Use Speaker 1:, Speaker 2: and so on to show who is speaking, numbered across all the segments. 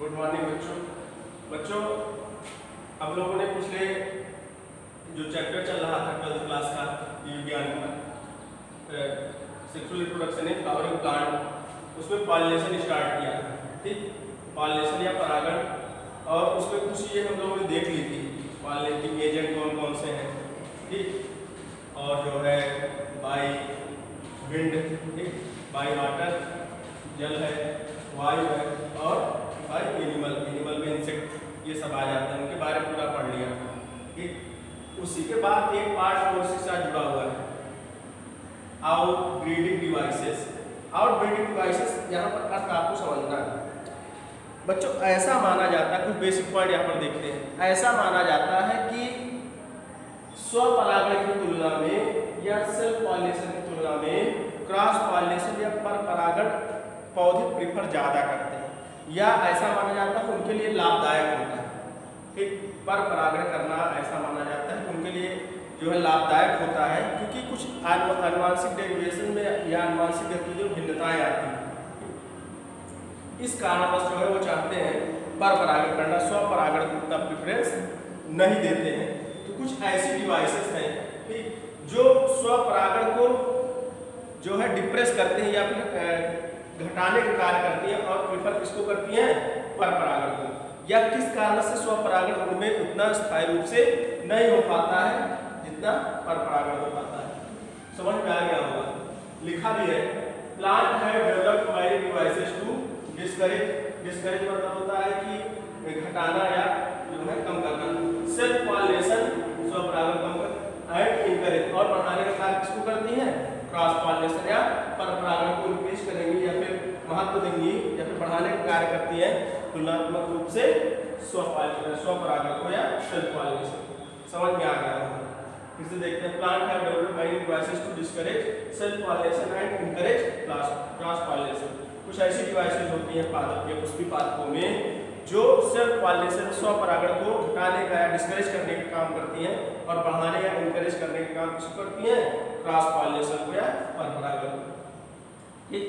Speaker 1: Good morning बच्चों हम लोगों ने पिछले जो चैप्टर चल रहा था 12th क्लास का जीव विज्ञान का sexual reproduction in flowering plant, उसमें पॉलिनेशन स्टार्ट किया। ठीक, पॉलिनेशन या परागण, और उसमें कुछ चीज़ें हम लोगों ने देख ली थी। पॉलिनेटिंग एजेंट कौन कौन से हैं, ठीक, और जो है बाई विंड, ठीक, बाई वाटर जल है, वायु है, और बाई एनिमल में इंसेक्ट, ये सब आ जाते हैं। उनके बारे में पूरा पढ़ लिया। ठीक, उसी के बाद एक पार्ट और इसके साथ जुड़ा हुआ है, आउटब्रीडिंग डिवाइसेस। आउटब्रीडिंग डिवाइसेस यहाँ पर अर्थ आपको समझना है बच्चों। ऐसा माना जाता है, कुछ बेसिक पॉइंट यहाँ पर देखते हैं। ऐसा माना जाता है कि स्वपरागण की तुलना में या सेल्फ पॉलिनेशन की तुलना में क्रॉस पॉलिनेशन या परपरागण पौधे प्रीफर ज़्यादा करते हैं, या ऐसा माना जाता है कि उनके लिए लाभदायक होता है। ठीक, परपरागण करना ऐसा माना जाता है कि उनके लिए जो है लाभदायक होता है, क्योंकि कुछ आनुवंशिक डेरिवेशन में या आनुवंशिक गतिविधियों में भिन्नताएं आती हैं। इस कारणवश जो है वो चाहते हैं परपरागण करना, स्वपरागण को उतना प्रेफरेंस नहीं देते हैं। तो कुछ ऐसी डिवाइसेस हैं, ठीक, जो स्वपरागण को जो है डिप्रेस करते हैं या फिर घटाने का कार्य करती है, और प्रेफर किसको करती हैं, परपरागण को। या किस कारण से स्वपरागण उनमें उतना स्थायी रूप से नहीं हो पाता है जितना परपरागण हो पाता है। समझ में आ गया होगा। लिखा भी है, प्लांट है developed by devices to discourage मतलब होता है कि घटाना या जो है कम करना। सेल्फ पॉलिनेशन स्वपरागण कम कर, एंड इनकरेज और बढ़ाने का कार्य किसको करती है, क्रॉस पॉलिनेशन या परपरागण को इंक्रीज करेंगी या फिर महत्व देंगी या फिर बढ़ाने का कार्य करती है तुलनात्मक रूप से स्वपरागण को या सेल्फ पॉलिनेशन। समझ में आ गया होगा। फिर से देखते हैं, plant have developed by devices to discourage self pollination and encourage cross pollination. कुछ ऐसी डिवाइसेस होती हैं पादप या पुष्पी पादपों में जो सेल्फ पॉलिनेशन स्वपरागण को घटाने का या डिस्करेज करने का काम करती हैं, और बढ़ाने या इनकरेज करने का काम किसको करती हैं, क्रॉस पॉलिनेशन को या परपरागण को। ठीक,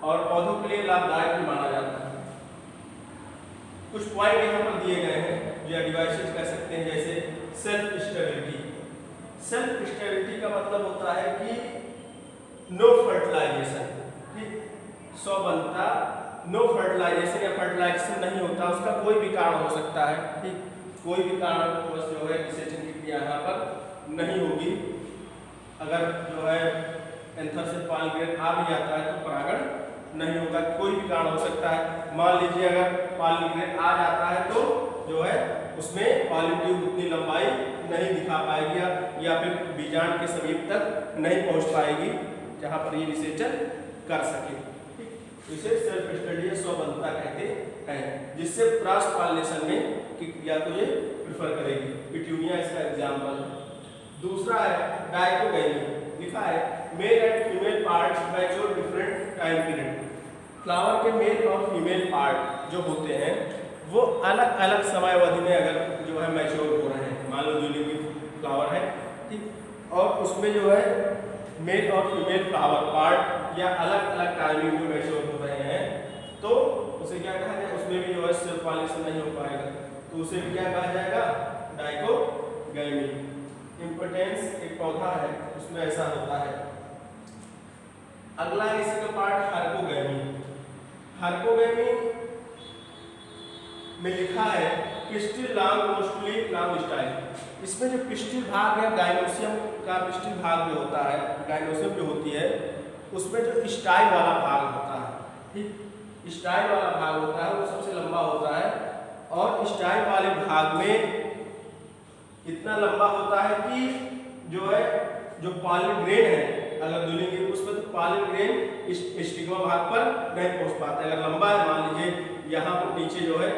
Speaker 1: और पौधों के लिए लाभदायक भी माना जाता है। कुछ पॉइंट यहाँ पर दिए गए हैं या डिवाइसेस कह सकते हैं, जैसे सेल्फ स्टेबिलिटी। सेल्फ स्टेबिलिटी का मतलब होता है कि नो फर्टिलाइजेशन, ठीक, स्वबंधता, नो फर्टिलाइजेशन या फर्टिलाइजेशन नहीं होता, उसका कोई भी कारण हो सकता है। ठीक, कोई भी कारण बस जो है निषेचन की क्रिया यहाँ पर नहीं होगी। अगर जो है एंथर से पॉलिनेट आ भी जाता है तो परागण नहीं होगा, कोई भी कारण हो सकता है। मान लीजिए अगर पॉलिनेट आ जाता है तो जो है उसमें पॉलिन ट्यूब उतनी लंबाई नहीं दिखा पाएगी या फिर बीजांड के समीप तक नहीं पहुँच पाएगी जहाँ पर ये निषेचन कर सके। इसे सेल्फ स्टडी स्वबंधता कहते हैं, जिससे क्रॉस पॉलिनेशन में की क्रिया को ये प्रेफर करेगी। पिट्यूनिया इसका एग्जांपल है। दूसरा है डाइकोगैमी। लिखा है, male and female parts mature different time period. Flower के मेल और फीमेल पार्ट जो होते हैं वो अलग अलग समय अवधि में अगर जो है मैच्योर हो रहे हैं। मान लो जूलिंग फ्लावर है, ठीक, और उसमें जो है मेल और फीमेल फ्लावर पार्ट या अलग अलग टाइमिंग में मैच्योर हो रहे हैं, तो उसे क्या कहा जाए, उसमें भी जो है सेल्फ पॉलिनेशन नहीं हो पाएगा, तो उसे भी क्या कहा जाएगा, डाइकोगैमी। इम्पोर्टेंस एक पौधा है उसमें ऐसा होता है। अगला इसका पार्ट हार्कोगैमी। हार्कोगैमी में लिखा है, pistil long mostly long style. इसमें जो पिस्टिल भाग है, गाइनोसियम का पिस्टिल भाग जो होता है, गाइनोसियम जो होती है उसमें जो स्टाइल वाला भाग होता है, ठीक, स्टाइल वाला भाग होता है वो सबसे लंबा होता है, और स्टाइल वाले भाग में इतना लंबा होता है कि जो है जो पॉलिन ग्रेन है अगर धुलेंगे उस पर, तो पॉलिन ग्रेन स्टिग्मा भाग पर नहीं पहुंच पाता। अगर लंबा है, मान लीजिए यहाँ पर नीचे जो है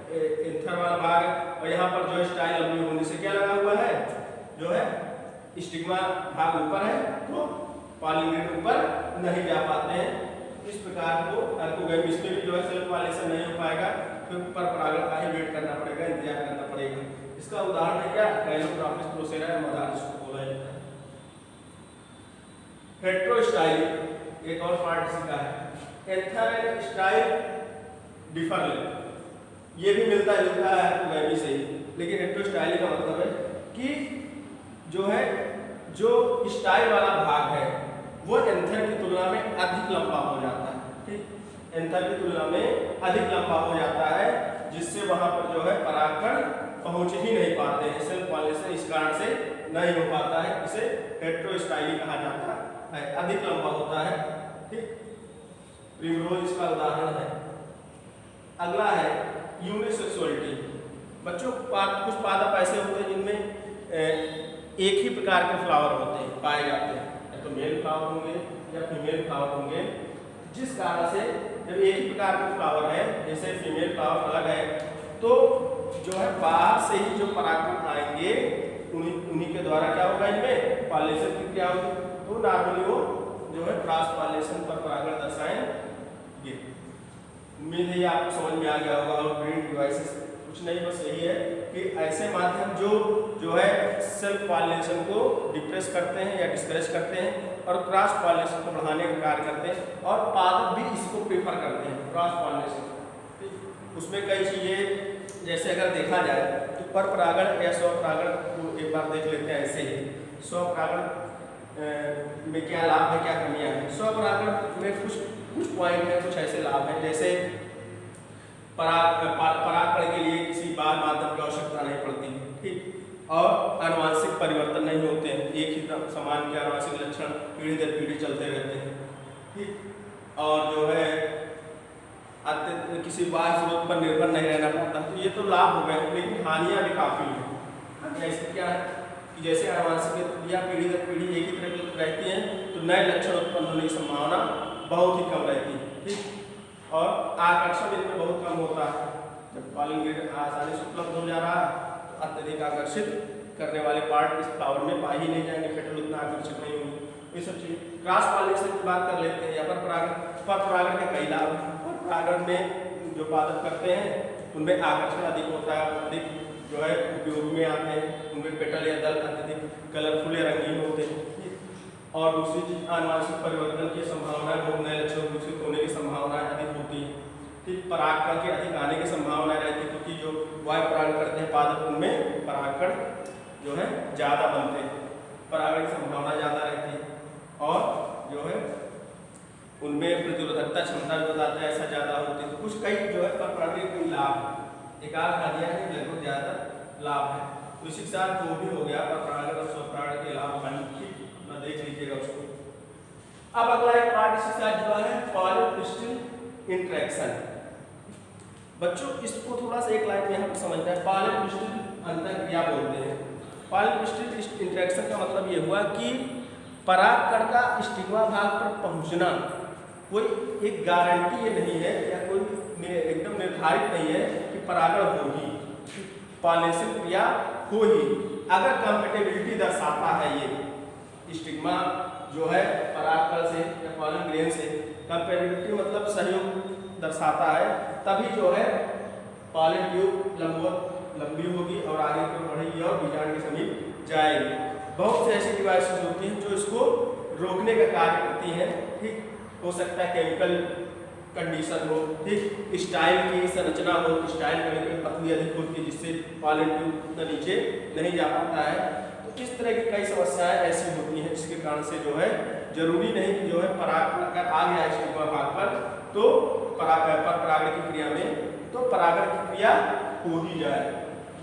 Speaker 1: एंथर वाला भाग है और यहाँ पर जो स्टाइल लंबी होने से क्या लगा हुआ है, जो है स्टिग्मा भाग ऊपर है, तो पॉलिन ग्रेन ऊपर नहीं जा पाते हैं। इस प्रकार को हार्कोगैमी, इसमें भी जो है सेल्फ पॉलिनेशन नहीं हो पाएगा, फिर परपरागण का ही वेट करना पड़ेगा, इंतजार करना पड़ेगा। इसका उदाहरण है क्या, गाइनोट्रोपिस प्रोसेरा या मदार जिसको बोला जाता है। हेटेरोस्टाइल एक और पार्ट इसका है। एंथर एंड स्टाइल डिफर ये भी मिलता जुलता है वैमी से ही, लेकिन हेटेरोस्टाइली का मतलब है कि जो है जो स्टाइल वाला भाग है वो एंथर की तुलना में अधिक लंबा हो जाता है। ठीक, एंथर की तुलना में अधिक लंबा हो जाता है, जिससे वहां पर जो है परागकण पहुंच ही नहीं पाते हैं। सेल्फ पॉलिनेशन इस कारण से नहीं हो पाता है, इसे हेटेरोस्टाइली कहा जाता है, अधिक लंबा होता है। ठीक, प्रिमरोज इसका उदाहरण है। अगला है यूनिसेक्सुअलिटी। बच्चों कुछ पादप ऐसे होते हैं जिनमें एक ही प्रकार के फ्लावर होते हैं, पाए जाते हैं, या तो मेल फ्लावर होंगे या फीमेल फ्लावर होंगे, जिस कारण से जब एक ही प्रकार के फ्लावर है, जैसे फीमेल फ्लावर अलग है, तो जो है बाहर से ही जो परागकण आएंगे उन्हीं के द्वारा क्या होगा, इनमें पॉलिनेशन की क्रिया होगी। तो नॉर्मली वो जो है क्रॉस पॉलिनेशन पर परागण दर्शाएंगे। उम्मीद है ये आपको समझ में आ गया होगा। और ब्रीडिंग डिवाइसेस कुछ नहीं, बस यही है कि ऐसे माध्यम जो है सेल्फ पॉलिनेशन को डिप्रेस करते हैं या डिस्करेज करते हैं और क्रॉस पॉलिनेशन को बढ़ाने का कार्य करते हैं, और पादप भी इसको प्रेफर करते हैं क्रॉस पॉलिनेशन। उसमें कई चीज़ें, जैसे अगर देखा जाए तो पर परागण या स्वपरागण को एक बार देख लेते हैं। ऐसे ही स्वपरागण में क्या लाभ है, क्या कमियां हैं। स्वपरागण में कुछ पॉइंट है, कुछ ऐसे लाभ हैं, जैसे परागकण के लिए किसी बाहर माध्यम की आवश्यकता नहीं पड़ती। ठीक, और आनुवंशिक परिवर्तन नहीं होते हैं, एक ही समान के आनुवंशिक लक्षण पीढ़ी दर पीढ़ी चलते रहते हैं। ठीक, और जो है किसी बाह्य स्रोत पर निर्भर नहीं रहना पड़ता। तो ये तो लाभ हो गए, लेकिन हानियां भी काफ़ी हैं। ऐसे क्या है कि जैसे आनुवंशिक या पीढ़ी दर पीढ़ी एक ही तरह की रहती हैं, तो नए लक्षण उत्पन्न होने की संभावना बहुत ही कम रहती है। ठीक, और आकर्षण इनमें बहुत कम होता है। जब पॉलिन ग्रेड आसानी से उपलब्ध हो जा रहा है, तो अत्यधिक आकर्षित करने वाले पार्ट इस फ्लावर में पा ही नहीं जाएंगे, पेटल उतना आकर्षित नहीं होंगे। ये सब चीज़ क्रॉस पॉलिनेशन की बात कर लेते हैं। यहाँ पर परागण के कई लाभ हैं। पर परागण में जो पादप करते हैं उनमें आकर्षण अधिक होता है, अधिक जो है उपयोग में आते हैं, उनमें पेटल या दल अत्यधिक कलरफुल या रंगीन होते हैं। और दूसरी चीज आनुवंशिक परिवर्तन की संभावना, बहुत नए लक्षण विकसित होने की संभावना अधिक होती है। ठीक, परागकण के अधिक आने की संभावना रहती है, क्योंकि जो वायु परागण करते हैं पादप, उनमें परागकण जो है ज़्यादा बनते हैं, परागण की संभावना ज़्यादा रहती है, और जो है उनमें प्रतिरोधकता क्षमता भी बताता है ऐसा ज़्यादा होती है। तो कुछ कई जो है पर परागण के कई लाभ, एक आध हानियाँ हैं, लगभग ज़्यादा लाभ है। तो इसी के साथ जो भी हो गया पर परागण और स्वपरागण के लाभ हानि देख लीजिएगा उसको। अब अगला एक पार्ट इसके साथ जुड़ा है पॉलिन-क्रिस्टल इंटरेक्शन। बच्चों इसको थोड़ा सा एक लाइन में यहाँ पर समझना है। पॉलिन-क्रिस्टल अंतःक्रिया बोलते हैं। पॉलिन-क्रिस्टल इंटरेक्शन का मतलब ये हुआ कि परागकण का स्टिग्मा भाग पर पहुंचना कोई एक गारंटी ये नहीं है या कोई एकदम निर्धारित नहीं है कि परागण होगी, पॉलिनेशन क्रिया हो ही, अगर कंपैटिबिलिटी दर्शाता है ये स्टिग्मा जो है परागकण से या पॉलन ग्रेन से, कंपैटिबिलिटी मतलब सहयोग दर्शाता है, तभी जो है पॉलन ट्यूब लंबी होगी और आगे की ओर बढ़ेगी और बीजांड के समीप जाएगी। बहुत से ऐसी डिवाइसेस होती हैं जो इसको रोकने का कार्य करती हैं। ठीक, हो सकता है केमिकल कंडीशन हो, ठीक, स्टाइल की संरचना हो, स्टाइल कभी पतली अधिक होती है जिससे पॉलन ट्यूब उतना नीचे नहीं जा पाता है। तो इस तरह की कई समस्याएं ऐसी होती हैं जिसके कारण से जो है जरूरी नहीं कि जो है परागण अगर आ गया स्टिग्मा भाग पर तो परागण की क्रिया में तो परागण की क्रिया हो ही जाए।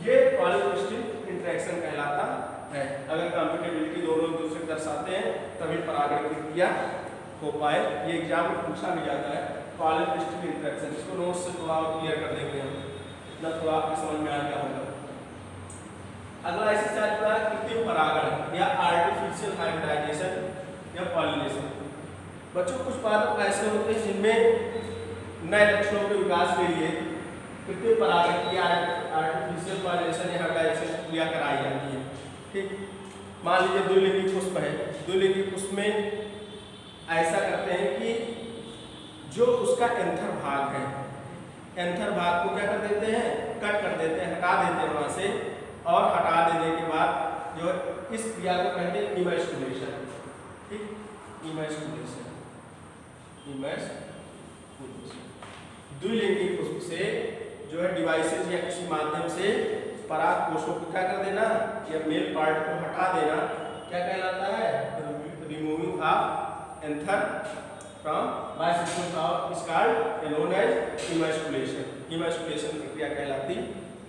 Speaker 1: ये पॉलिन-क्रिस्टल इंटरेक्शन कहलाता है। अगर कंपैटिबिलिटी दोनों एक दूसरे को दर्शाते हैं तभी परागण की क्रिया हो पाए। ये एग्जाम में पूछा भी जाता है पॉलिन-क्रिस्टल इंटरेक्शन। इसको नोट्स से थोड़ा क्लियर कर देंगे हम, इतना थोड़ा आपको समझ में आ गया होगा। अगला ऐसे साथ जुड़ा है कृत्रिम परागण या आर्टिफिशियल हाइब्रिडाइजेशन या पॉलिनेशन। बच्चों कुछ पादप ऐसे होते हैं जिनमें नए लक्षणों के विकास के लिए कृत्रिम परागण या आर्टिफिशियल पॉलिनेशन या हाइब्रिडाइजेशन क्रिया कराई जाती है। ठीक, मान लीजिए द्विलिंगी पुष्प है, द्विलिंगी पुष्प में ऐसा करते हैं कि जो उसका एंथर भाग है, एंथर भाग को क्या कर देते हैं, कट कर देते हैं, हटा देते हैं वहां से, और हटा देने के बाद जो इस क्रिया को कहते हैं इमैस्कुलेशन। ठीक, इमैस्कुलेशन, इमैस्कुलेशन द्विलिंगी पुष्प से जो है डिवाइसेज या किसी माध्यम से पराग कोशों को क्या कर देना या मेल पार्ट को हटा देना क्या कहलाता है? Removing of anther from bisexual flower is called known as emasculation. Emasculation प्रक्रिया कहलाती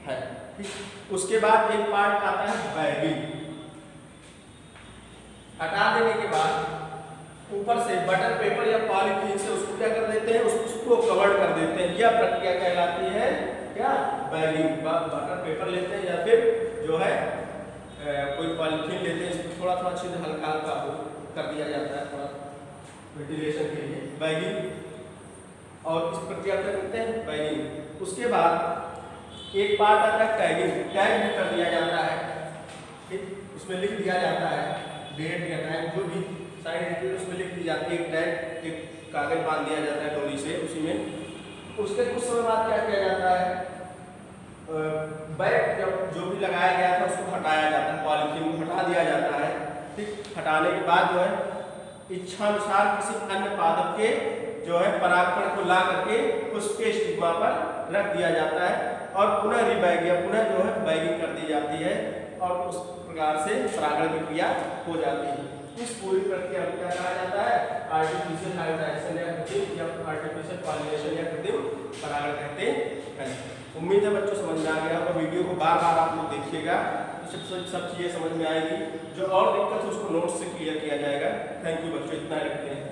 Speaker 1: है। ठीक, उसके बाद एक पार्ट आता है बैगिंग। हटा देने के बाद ऊपर से बटर पेपर या पॉलीथीन से उसको क्या कर देते हैं? उसको कवर कर देते हैं। यह प्रक्रिया कहलाती है क्या? बैगिंग। बटर पेपर लेते हैं या फिर जो है कोई पॉलीथीन लेते हैं, इसको थोड़ा थोड़ा छिद्र हल्का हल्का कर दिया जाता है थोड़ा वेंटिलेशन के लिए, बैगिंग। और इस प्रक्रिया को करते हैं बैगिंग। उसके बाद एक पार्ट आता है टैगिंग। टैग भी कर दिया जाता है। ठीक, उसमें लिख दिया जाता है डेट या टाइम जो भी साइड डिटेल उसमें लिख दी जाती है। एक टैग, एक कागज बांध दिया जाता है डोरी से उसी में। उसके कुछ समय बाद क्या किया जाता है? बैग जब जो भी लगाया गया था उसको हटाया जाता है, पॉलीथीन को हटा दिया जाता है। ठीक, हटाने के बाद जो है इच्छानुसार किसी अन्य पादप के जो है परागकण को ला करके उसके स्टिग्मा पर रख दिया जाता है और पुनः रिबैग या पुनः जो है बैगिंग कर दी जाती है और उस प्रकार से परागण की क्रिया हो जाती है। इस पूरी प्रक्रिया को क्या कहा जाता है? आर्टिफिशियल हाइब्रिडाइजेशन या कृत्रिम या आर्टिफिशियल पॉलिनेशन या कृत्रिम परागण कहते हैं। उम्मीद है बच्चों समझ में आ गया होगा। वीडियो को बार बार आप लोग देखिएगा तो सब चीज़ें समझ में आएगी। जो और दिक्कत है उसको नोट्स से क्लियर किया जाएगा। थैंक यू बच्चों, इतना रखते हैं।